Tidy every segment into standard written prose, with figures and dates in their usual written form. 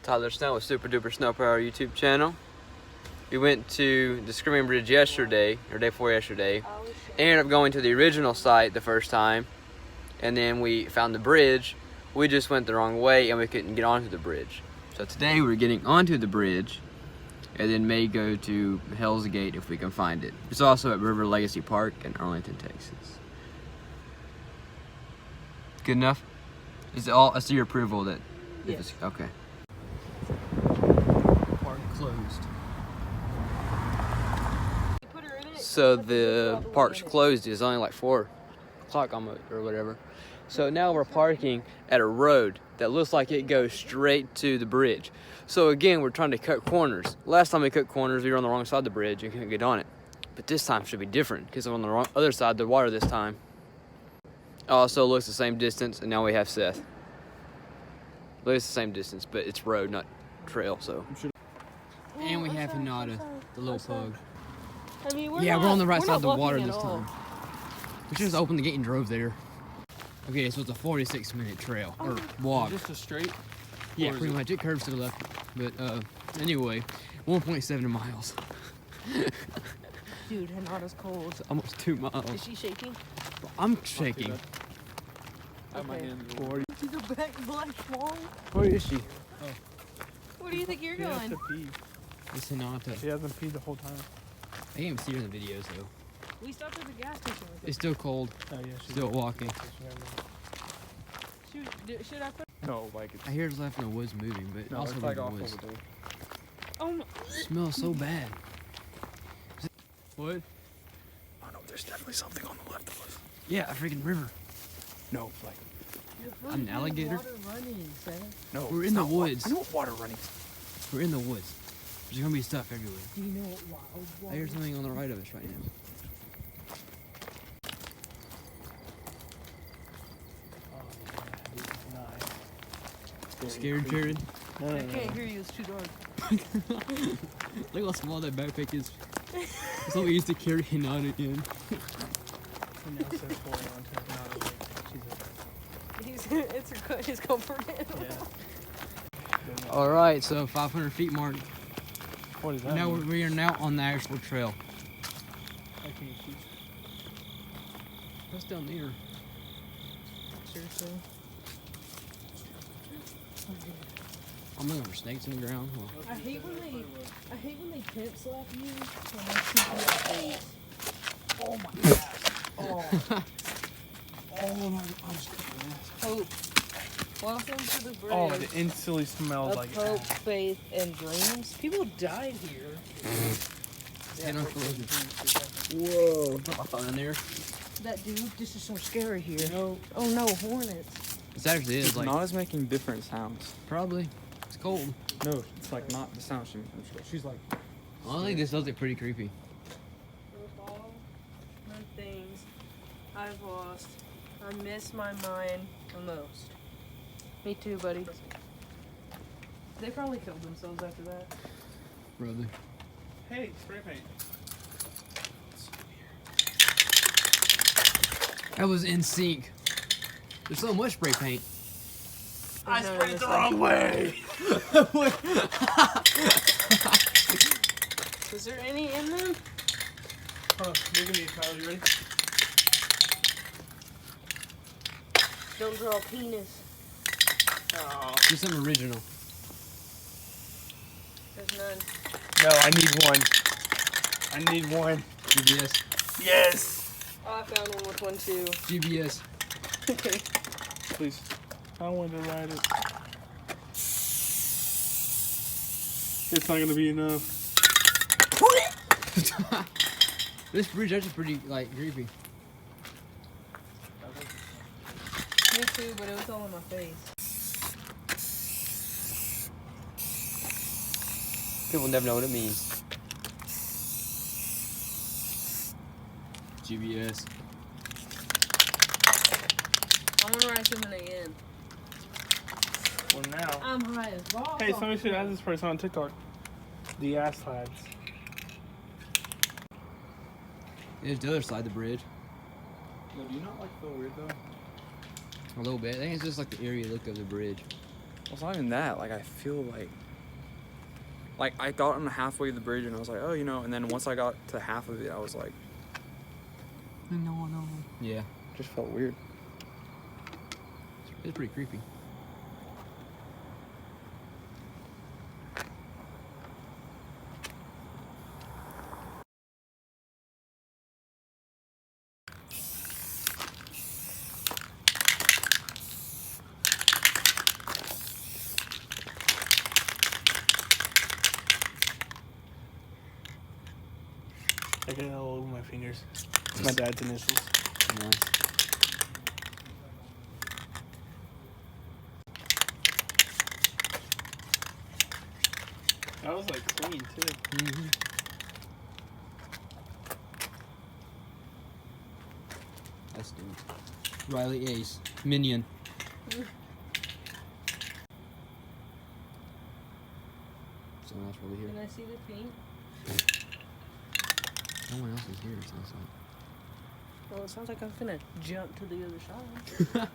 Tyler Snow with Super Duper Snow Power YouTube channel. We went to the Screaming Bridge yesterday, or day before yesterday. Ended up going to the original site the first time, and then we found the bridge. We just went the wrong way and we couldn't get onto the bridge. So today we're getting onto the bridge and then may go to Hell's Gate if we can find it. It's also at River Legacy Park in Arlington, Texas. Good enough? Is it all? I see your approval that. Yes. Okay. Park closed. So the park's closed. It's only like 4 o'clock almost or whatever. So now we're parking at a road that looks like it goes straight to the bridge. So again, we're trying to cut corners. Last time we cut corners, we were on the wrong side of the bridge and couldn't get on it. But this time should be different because I'm on the other side of the water this time. Also looks the same distance, and now we have Seth. Looks the same distance, but it's road, not trail, so. And we have Hinata, the little pug. I mean, we're on the right side of the water this time. We should just opened the gate and drove there. Okay, so it's a 46-minute trail, or walk. Just a straight? Yeah, pretty much. It curves to the left. But anyway, 1.7 miles. Dude, Hinata's cold. It's almost 2 miles. Is she shaking? I'm shaking. I have my hands over. To the back black wall. Where is she? Oh. Where do you think you're going? Has to pee. It's Hinata. She hasn't peed the whole time. I can't even see her in the videos though. We stopped at the gas station with It's still cold. Oh yeah, she's Still walking. Should I put? No, like it's. I hear it's left in the woods moving, but No, also it's like in the off woods. over there. Oh my. It smells so bad. What? Oh no, there's definitely something on the left of us. Yeah, a freaking river. No, like. An alligator? Water running, No. We're in the woods. I know water running. We're in the woods. There's gonna be stuff everywhere. Do you know what wild water? I hear something on the right of us right now. Scared, Jared? No, I can't hear you. It's too dark. Look how small that backpack is. That's what we used to carry Hinata in. It's his comfort. Yeah. All right, so 500 feet mark. What is that? Now we are now on the actual trail. I can't see. What's down there? Seriously? I'm looking for snakes in the ground. Well, I hate when they pimp slap you when they keep you face. Oh my gosh. Oh. Oh my gosh. Hope. Welcome to the bridge. Oh, it instantly smells like hope, faith, and dreams. People died here. Whoa! Something in there. That dude, this is so scary here. No. Oh no, hornets. It actually is like Nana's making different sounds. probably. It's cold. No, it's like not the sound she's like. Well, I think this does look pretty creepy. With all the things I've lost, I miss my mind the most. Me too, buddy. They probably killed themselves after that. Brother. Hey, spray paint. That was in sync. There's so much spray paint. I sprayed it the wrong way. Is there any in them? Hold on, you're gonna need Tyler. You ready? Don't draw a penis. Oh. Do something original. There's none. No, I need one. I need one. GBS. Yes. Oh, I found one with one too. GBS. Okay. Please. I want to ride it. It's not gonna be enough. This bridge actually pretty like creepy. Me too, but it was all in my face. People never know what it means. GBS. I'm gonna write something again. Well, now. I'm high as balls. Hey, somebody should add this person on TikTok. The ass lads. There's the other side of the bridge. No, do you not like feel weird though? A little bit. I think it's just like the area look of the bridge. it's not even that. Like, I feel like I got on halfway of the bridge and I was like, oh, you know, and then once I got to half of it, I was like, no. Yeah. Just felt weird. It's pretty creepy. I got it all over my fingers. It's my dad's initials. Nice. That was like clean too. Mm-hmm. That's dude. Riley Ace. Minion. So that's really here. Can I see the paint? No one else is here, it sounds like. Well, it sounds like I'm gonna jump to the other side.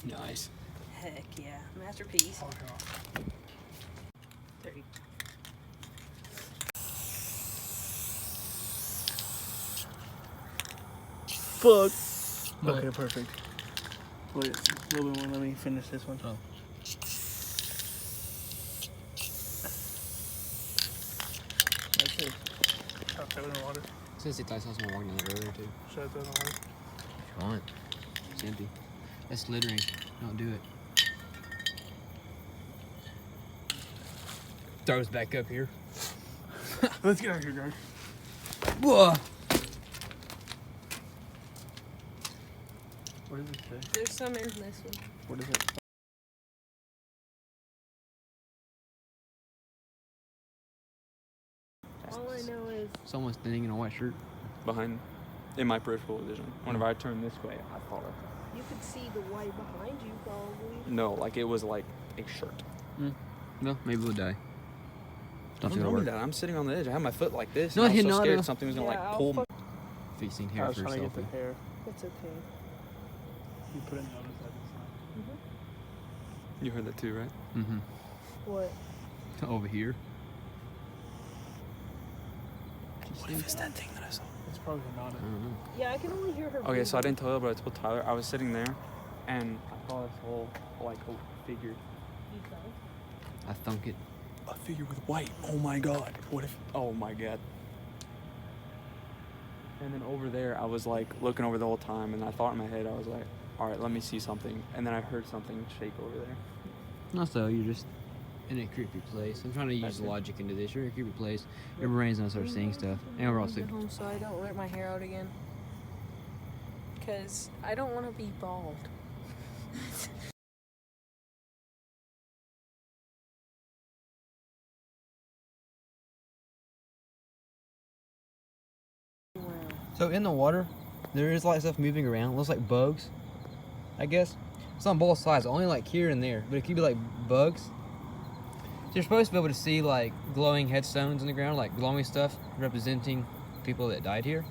Nice. Heck yeah. Masterpiece. There you Fuck. Okay, perfect. Wait, a little bit more. Let me finish this one. Oh. That's it. I'll throw it in water. Since I saw someone walking down the road there too. Should I throw it in water? If you want. It's empty. That's littering. Don't do it. Throws back up here. Let's get out of here, guys. Whoa! What does it say? There's some in this one. What is it? All I know is Someone's standing in a white shirt. Behind, in my peripheral vision. Whenever I turned this way, I thought you could see the white behind you probably. no, like it was like a shirt. No, maybe we'll die. Don't Don't feel tell me work. that. I'm sitting on the edge. I had my foot like this. No, and I was you're so not, scared something was gonna Yeah, like I'll pull me. Fixing I hair was for trying to get the selfie. hair. It's okay. You put a notice at this time. You heard that too, right? Mm-hmm. What? Over here. What if it's that thing that I saw? It's probably not I it. don't know. Yeah, I can only hear her. Okay, so I breathing. didn't tell you, but I told Tyler. I was sitting there, and I saw this whole like a figure. You fell? I thunk it. A figure with white. Oh my god. What if? Oh my god. And then over there, I was like looking over the whole time, and I thought in my head, I was like, all right, let me see something. And then I heard something shake over there. Not so, you're just in a creepy place. I'm trying to use That's it. logic into this. You're in a creepy place. Your brain's gonna start seeing stuff. And we're also. Get home so I don't rip my hair out again. Cause I don't want to be bald. So in the water, there is like stuff moving around. It looks like bugs, I guess. It's on both sides, only like here and there, but it could be like bugs. So you're supposed to be able to see like glowing headstones in the ground, like glowing stuff representing people that died here.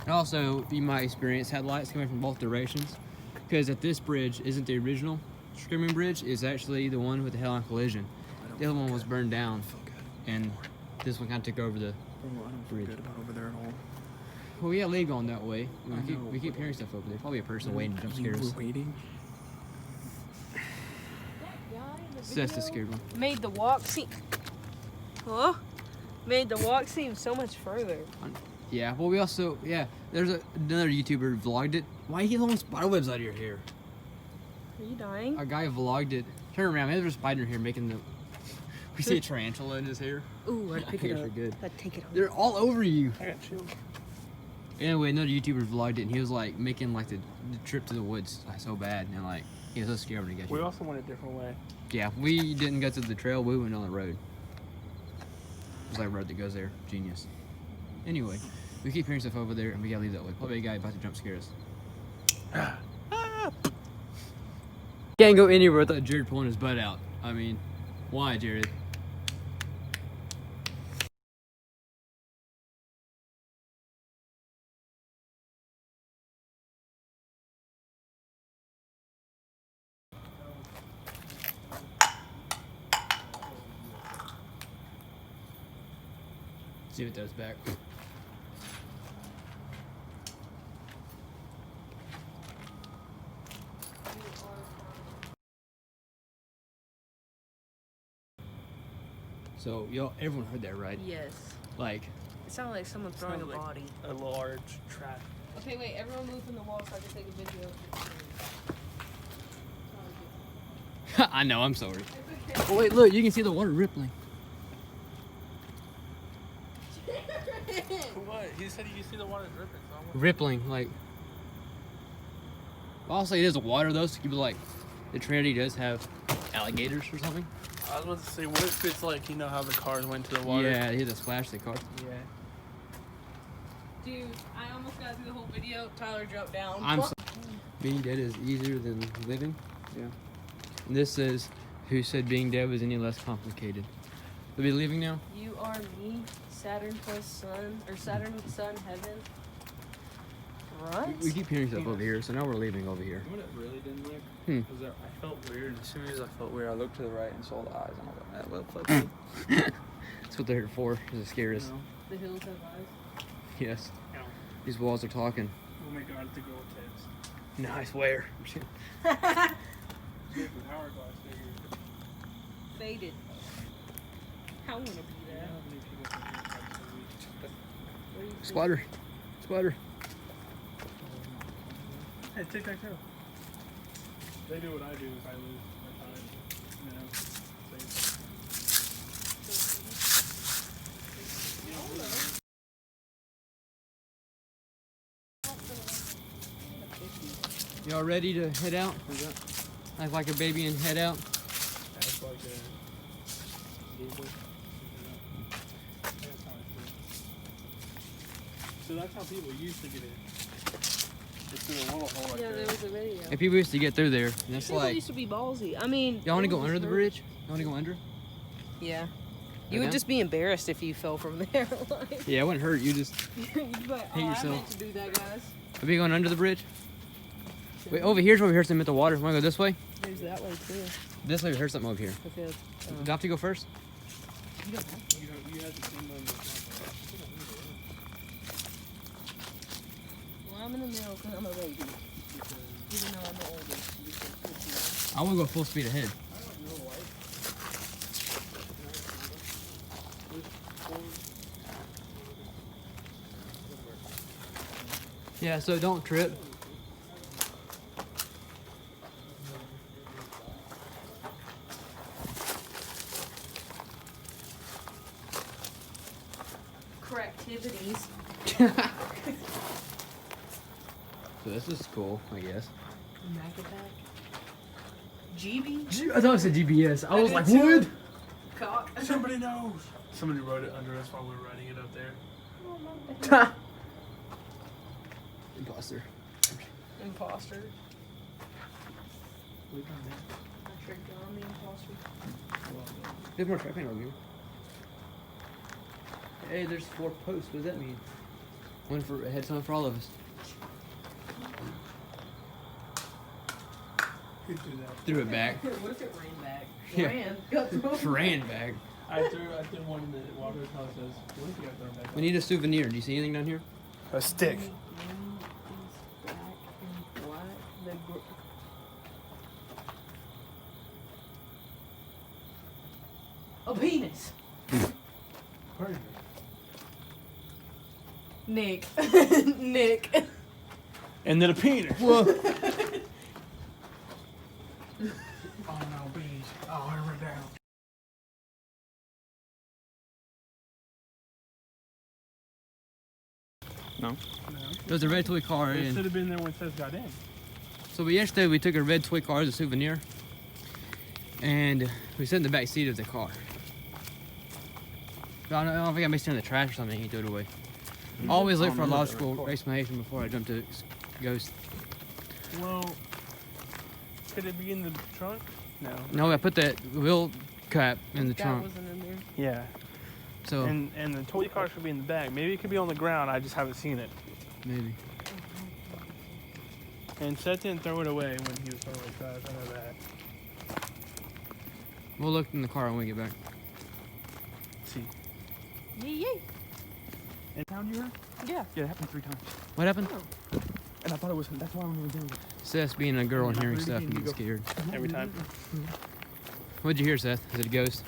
And also, you might experience headlights coming from both directions, because at this bridge isn't the original Screaming Bridge, is actually the one with the head-on collision. The other one was burned down, and this one kind of took over the. Bro, I don't Bridge. feel good about over there at all. Well, we got Lee going that way. I know, We keep hearing stuff over there. Probably a person waiting to jump scare us. We're waiting. So that's the scared one. Made the walk seem. Huh? Made the walk seem so much further. Yeah, well, we also, there's another YouTuber who vlogged it. Why are you throwing spiderwebs out of your hair? Are you dying? A guy vlogged it. Turn around, there's a spider here making the. We see a tarantula in his hair. Ooh, I'd pick it Hair's up. are good. I'd take it home. They're all over you. I got chilled. Anyway, another YouTuber vlogged it, and he was like making like the trip to the woods like so bad, and like he was so scared when he got We you. also went a different way. Yeah, we didn't go to the trail. We went on the road. It's like a road that goes there. Genius. Anyway, we keep hearing stuff over there, and we gotta leave that way. Probably a guy about to jump scare us. Can't go anywhere without Jared pulling his butt out. I mean, why, Jared? See if it does back. So, everyone heard that, right? Yes. Like, It sounded like someone throwing a Sounded like body. a large trash. Okay, wait. Everyone move from the wall so I can take a video. I know, I'm sorry. Oh, wait, look, you can see the water rippling. What? He said you see the water dripping. So I want Rippling, like. Also, it is water, though, so people like, the Trinity does have alligators or something. I was about to say, what if it's like, you know how the cars went to the water? Yeah, they hit the splash the car. Yeah. Dude, I almost got through the whole video. Tyler jumped down. I'm so being dead is easier than living. Yeah. And this says, who said being dead was any less complicated? We'll be leaving now? You are me, Saturn plus Sun, or Saturn, Sun, Heaven. What? We keep hearing stuff over here, so now we're leaving over here. What it really didn't look Hmm. was that I felt weird. As soon as I felt weird, I looked to the right and saw the eyes, and I was like, well, fuck you. That's what they're here for, is to scare us. You know? The hills have eyes. Yes. Ow. These walls are talking. Oh my god, the girl tits. Nice, where? Look, the hourglass figure. Faded. I want to be that. Where you Spider. Spider. Hey, tic tac toe. They do what I do if I lose my time. You know? Y'all ready to head out? Act like a baby and head out? That's like a gateway. That's how I feel. So that's how people used to get in. Just through a little hole like Yeah, there that. was a video. And people used to get through there, and it's People like, used to be ballsy. I mean, y'all want to it go was under the hurt. bridge? Y'all want to go under? Yeah. Right You would now? just be embarrassed if you fell from there. Like, Yeah, it wouldn't hurt. You just, you'd be like, Hate oh, I yourself. meant to do that, guys. are we going under the bridge? Wait, over here's where we heard something at the water. Want to go this way? There's that way too. This way we heard something over here. Because, Do I have to go first? You have to see them. well, I'm in the middle because I'm a baby. Even though I'm the oldest. I want to go full speed ahead. Yeah, so don't trip. Correctivities. So this is cool, I guess. Macapac. GB. I thought it said GPS. I was I like, did too. what? Cock. Somebody knows. Somebody wrote it under us while we were writing it up there. Imposter. Imposter. We've done that. I tricked you on the imposter. There's more trapping over here. Hey, there's 4 posts. What does that mean? One for ahead, one for all of us. Who threw that? Threw it back. What if it ran back? Yeah. Ran. Got thrown Ran back. I threw one in the water tower says, what if you got thrown back? We need a souvenir. Do you see anything down here? A stick. Back and what? The a penis. Pardon me. Nick. Nick. And then a penis. Whoa. Oh no, bees. Oh, I went down. No. No. There's a red toy car It in. should have been there when it says got in. So yesterday we took a red toy car as a souvenir, and we sat in the back seat of the car. But I don't know if I got mixed in the trash or something. He threw it away. Always look for a logical explanation before I jump to ghost. Well, could it be in the trunk? No. No, I put that wheel cap in the That trunk. wasn't in there. Yeah. So And the toy car should be in the back. Maybe it could be on the ground. I just haven't seen it. maybe. And Seth didn't throw it away when he was throwing it trash. I know that. We'll look in the car when we get back. See. Yee yee. And found you her? Yeah. Yeah, it happened 3 times. What happened? And I thought it was, that's why I'm really doing it. Seth's being a girl and hearing stuff and getting scared. Every time. What'd you hear, Seth? Is it a ghost?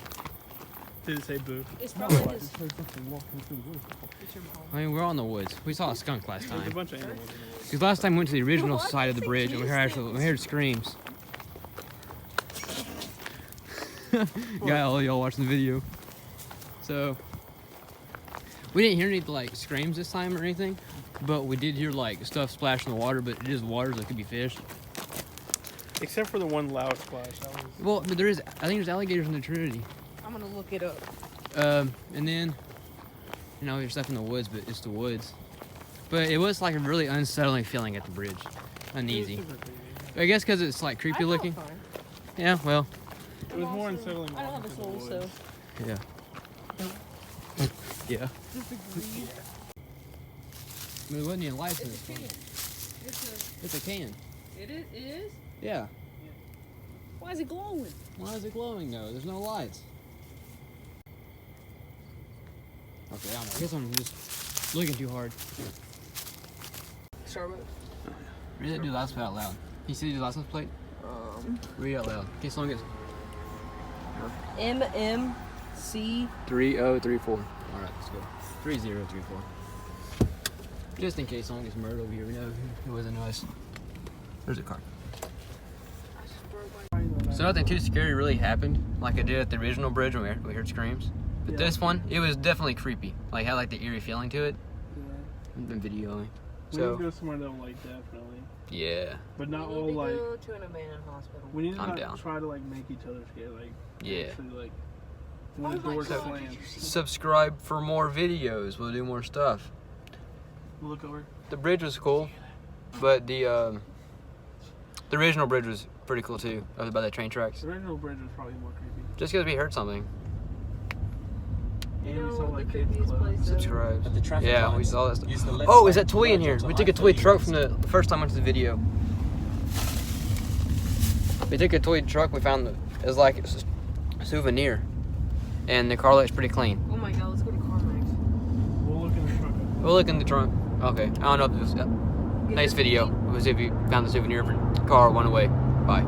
Did it say boo? It's probably I his. just heard something walking through the woods. It's your mom. I mean, we're all in the woods. We saw a skunk last There's a time. bunch of animals in the woods. Because last time we went to the original Why side of the do you bridge think and we heard screams. Y'all watching the video. So we didn't hear any like screams this time or anything, but we did hear like stuff splash in the water. But it is water, so it could be fish. Except for the one loud splash. That was... Well, but I think there's alligators in the Trinity. I'm gonna look it up. And then there's stuff in the woods, but it's the woods. But it was like a really unsettling feeling at the bridge, uneasy. I guess because it's like creepy looking. Fine. Yeah, well. It was more unsettling. I don't have a soul, so. Yeah. Yeah. Disagree. There wasn't any lights in It's this a one. can. It's a can. It is? Yeah. Why is it glowing? Why is it glowing though? There's no lights. Okay, I don't know. I guess I'm just looking too hard. Starbucks. Read that dude's license plate out loud. Can you see the license plate? Read it out loud. In case someone gets MMC. 3034. Alright, let's go. 3034. Just in case someone gets murdered over here, we know it wasn't us. There's a car. So nothing too scary really happened, like it did at the original bridge when we heard screams. But this one, it was definitely creepy. Like, had like the eerie feeling to it. Yeah. I've been videoing. We need to go somewhere that like definitely. Yeah. But not We all need to like. go to an abandoned hospital. We need to I'm not down. try to like make each other scared. Like. Yeah. Actually, like. When Oh the my doors God, slam. did you see- Subscribe for more videos. We'll do more stuff. Look over. The bridge was cool, but the original bridge was pretty cool too, over by the train tracks. The original bridge was probably more creepy. Just because we heard something. And we saw the like kids creepiest clothes. place Subscribe. At the traffic Yeah, we lights, saw that stuff. use the left Oh, is lane that toy in to here? go We to took a high toy speed truck roads. from the first time I went to the video. We took a toy truck. We found it was like a souvenir, and the car looks pretty clean. Oh my god, let's go to CarMax. We'll look in the trunk. We'll look in the trunk. Okay, I don't know if it was nice video. It was if you found the souvenir of your car, went away. Bye.